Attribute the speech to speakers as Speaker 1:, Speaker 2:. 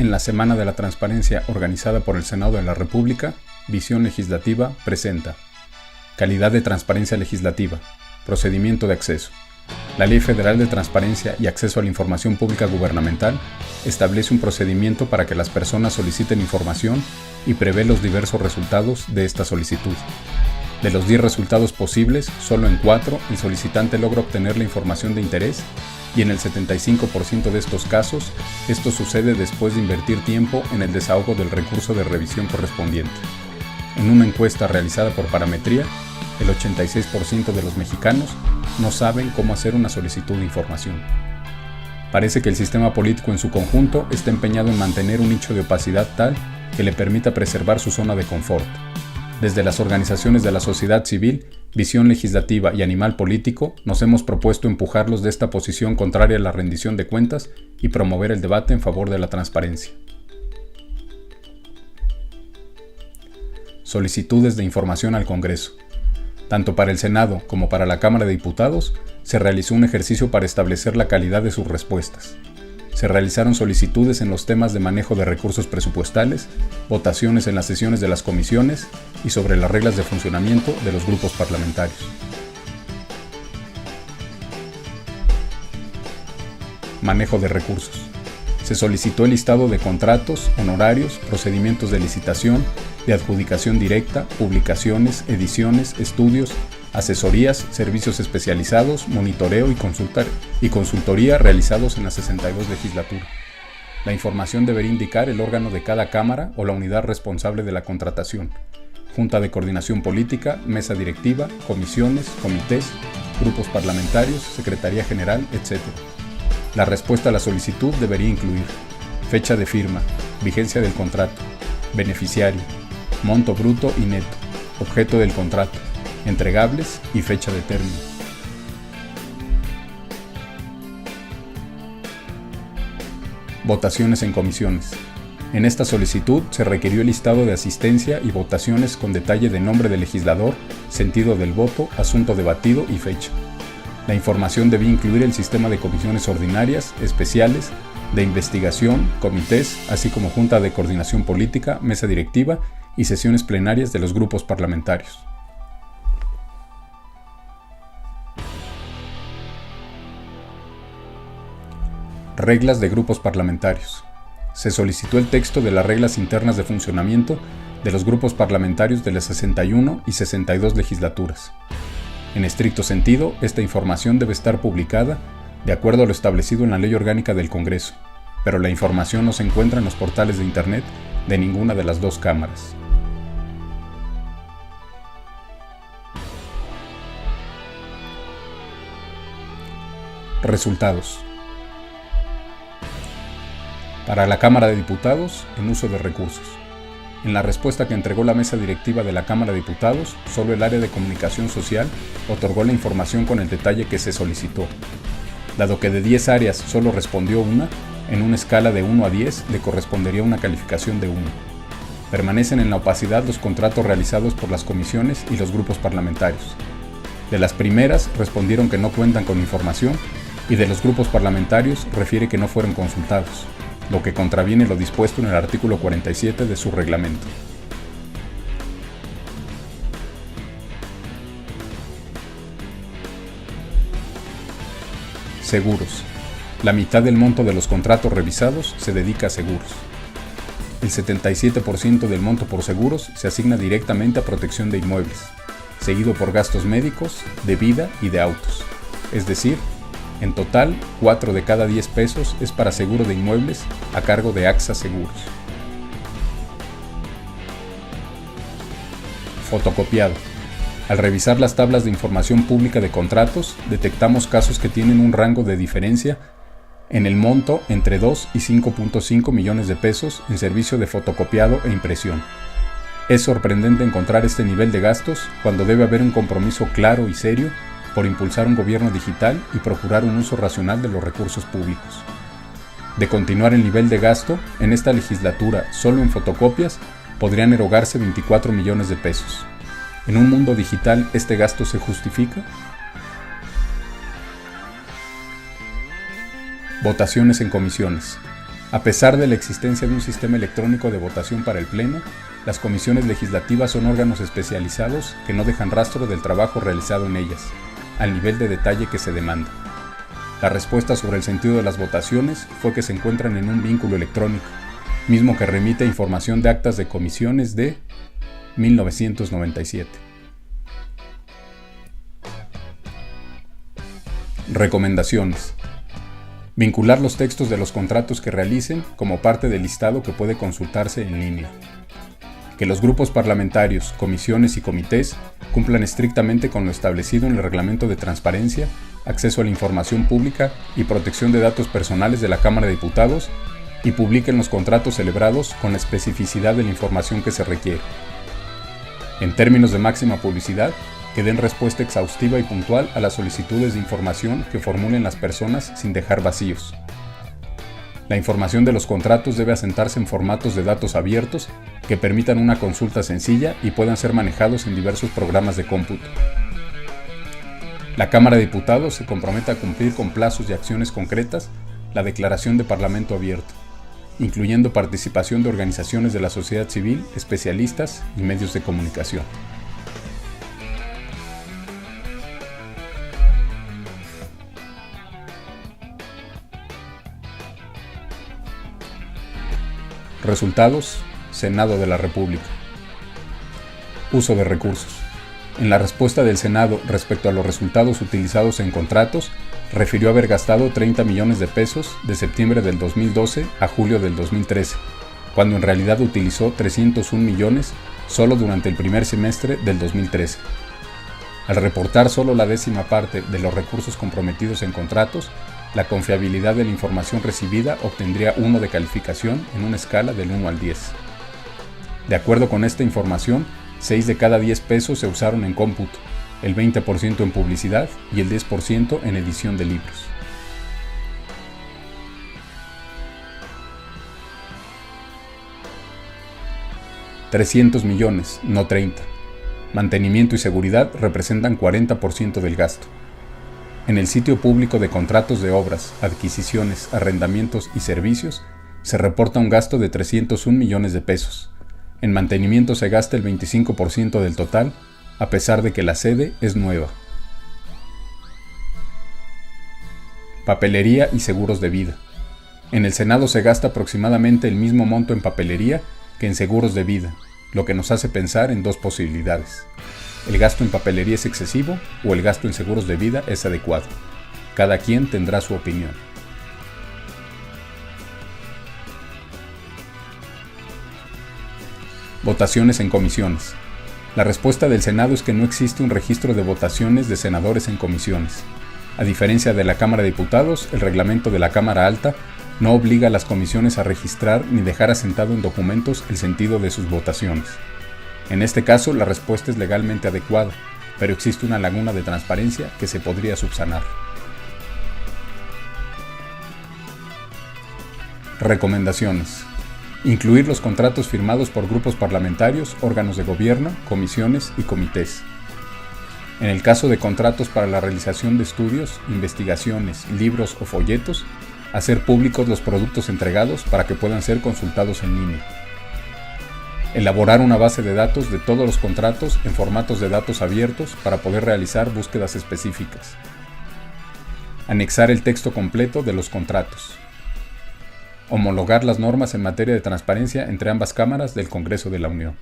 Speaker 1: En la Semana de la Transparencia organizada por el Senado de la República, Visión Legislativa presenta Calidad de Transparencia Legislativa, Procedimiento de Acceso. La Ley Federal de Transparencia y Acceso a la Información Pública Gubernamental establece un procedimiento para que las personas soliciten información y prevé los diversos resultados de esta solicitud. De los 10 resultados posibles, solo en 4 el solicitante logra obtener la información de interés y en el 75% de estos casos, esto sucede después de invertir tiempo en el desahogo del recurso de revisión correspondiente. En una encuesta realizada por Parametría, el 86% de los mexicanos no saben cómo hacer una solicitud de información. Parece que el sistema político en su conjunto está empeñado en mantener un nicho de opacidad tal que le permita preservar su zona de confort. Desde las organizaciones de la sociedad civil, Visión Legislativa y Animal Político, nos hemos propuesto empujarlos de esta posición contraria a la rendición de cuentas y promover el debate en favor de la transparencia. Solicitudes de información al Congreso. Tanto para el Senado como para la Cámara de Diputados, se realizó un ejercicio para establecer la calidad de sus respuestas. Se realizaron solicitudes en los temas de manejo de recursos presupuestales, votaciones en las sesiones de las comisiones y sobre las reglas de funcionamiento de los grupos parlamentarios. Manejo de recursos. Se solicitó el listado de contratos, honorarios, procedimientos de licitación, de adjudicación directa, publicaciones, ediciones, estudios, asesorías, servicios especializados, monitoreo y consultoría realizados en la 62 legislatura. La información debería indicar el órgano de cada cámara o la unidad responsable de la contratación, Junta de Coordinación Política, Mesa Directiva, comisiones, comités, grupos parlamentarios, Secretaría General, etc. La respuesta a la solicitud debería incluir fecha de firma, vigencia del contrato, beneficiario, monto bruto y neto, objeto del contrato, entregables y fecha de término. Votaciones en comisiones. En esta solicitud se requirió el listado de asistencia y votaciones con detalle de nombre del legislador, sentido del voto, asunto debatido y fecha. La información debía incluir el sistema de comisiones ordinarias, especiales, de investigación, comités, así como Junta de Coordinación Política, Mesa Directiva y sesiones plenarias de los grupos parlamentarios. Reglas de grupos parlamentarios. Se solicitó el texto de las reglas internas de funcionamiento de los grupos parlamentarios de las 61 y 62 legislaturas. En estricto sentido, esta información debe estar publicada de acuerdo a lo establecido en la Ley Orgánica del Congreso, pero la información no se encuentra en los portales de Internet de ninguna de las dos cámaras. Resultados. Para la Cámara de Diputados, en uso de recursos. En la respuesta que entregó la mesa directiva de la Cámara de Diputados, solo el área de comunicación social otorgó la información con el detalle que se solicitó. Dado que de 10 áreas solo respondió una, en una escala de 1 a 10 le correspondería una calificación de 1. Permanecen en la opacidad los contratos realizados por las comisiones y los grupos parlamentarios. De las primeras respondieron que no cuentan con información y de los grupos parlamentarios refiere que no fueron consultados, lo que contraviene lo dispuesto en el artículo 47 de su reglamento. Seguros. La mitad del monto de los contratos revisados se dedica a seguros. El 77% del monto por seguros se asigna directamente a protección de inmuebles, seguido por gastos médicos, de vida y de autos. Es decir, en total, 4 de cada 10 pesos es para seguro de inmuebles a cargo de AXA Seguros. Fotocopiado. Al revisar las tablas de información pública de contratos, detectamos casos que tienen un rango de diferencia en el monto entre 2 y 5.5 millones de pesos en servicio de fotocopiado e impresión. Es sorprendente encontrar este nivel de gastos cuando debe haber un compromiso claro y serio por impulsar un gobierno digital y procurar un uso racional de los recursos públicos. De continuar el nivel de gasto, en esta legislatura, solo en fotocopias, podrían erogarse 24 millones de pesos. ¿En un mundo digital este gasto se justifica? Votaciones en comisiones. A pesar de la existencia de un sistema electrónico de votación para el Pleno, las comisiones legislativas son órganos especializados que no dejan rastro del trabajo realizado en ellas, al nivel de detalle que se demanda. La respuesta sobre el sentido de las votaciones fue que se encuentran en un vínculo electrónico, mismo que remite a información de actas de comisiones de 1997. Recomendaciones. Vincular los textos de los contratos que realicen como parte del listado que puede consultarse en línea. Que los grupos parlamentarios, comisiones y comités cumplan estrictamente con lo establecido en el Reglamento de Transparencia, Acceso a la Información Pública y Protección de Datos Personales de la Cámara de Diputados y publiquen los contratos celebrados con la especificidad de la información que se requiere. En términos de máxima publicidad, que den respuesta exhaustiva y puntual a las solicitudes de información que formulen las personas sin dejar vacíos. La información de los contratos debe asentarse en formatos de datos abiertos que permitan una consulta sencilla y puedan ser manejados en diversos programas de cómputo. La Cámara de Diputados se compromete a cumplir con plazos y acciones concretas la Declaración de Parlamento Abierto, incluyendo participación de organizaciones de la sociedad civil, especialistas y medios de comunicación. Resultados: Senado de la República. Uso de recursos. En la respuesta del Senado respecto a los resultados utilizados en contratos, refirió haber gastado 30 millones de pesos de septiembre del 2012 a julio del 2013, cuando en realidad utilizó 301 millones solo durante el primer semestre del 2013. Al reportar solo la décima parte de los recursos comprometidos en contratos, la confiabilidad de la información recibida obtendría 1 de calificación en una escala del 1 al 10. De acuerdo con esta información, 6 de cada 10 pesos se usaron en cómputo, el 20% en publicidad y el 10% en edición de libros. $300 millones, no 30. Mantenimiento y seguridad representan 40% del gasto. En el sitio público de contratos de obras, adquisiciones, arrendamientos y servicios, se reporta un gasto de 301 millones de pesos. En mantenimiento se gasta el 25% del total, a pesar de que la sede es nueva. Papelería y seguros de vida. En el Senado se gasta aproximadamente el mismo monto en papelería que en seguros de vida, lo que nos hace pensar en dos posibilidades. ¿El gasto en papelería es excesivo o el gasto en seguros de vida es adecuado? Cada quien tendrá su opinión. Votaciones en comisiones. La respuesta del Senado es que no existe un registro de votaciones de senadores en comisiones. A diferencia de la Cámara de Diputados, el reglamento de la Cámara Alta no obliga a las comisiones a registrar ni dejar asentado en documentos el sentido de sus votaciones. En este caso, la respuesta es legalmente adecuada, pero existe una laguna de transparencia que se podría subsanar. Recomendaciones. Incluir los contratos firmados por grupos parlamentarios, órganos de gobierno, comisiones y comités. En el caso de contratos para la realización de estudios, investigaciones, libros o folletos, hacer públicos los productos entregados para que puedan ser consultados en línea. Elaborar una base de datos de todos los contratos en formatos de datos abiertos para poder realizar búsquedas específicas. Anexar el texto completo de los contratos. Homologar las normas en materia de transparencia entre ambas cámaras del Congreso de la Unión.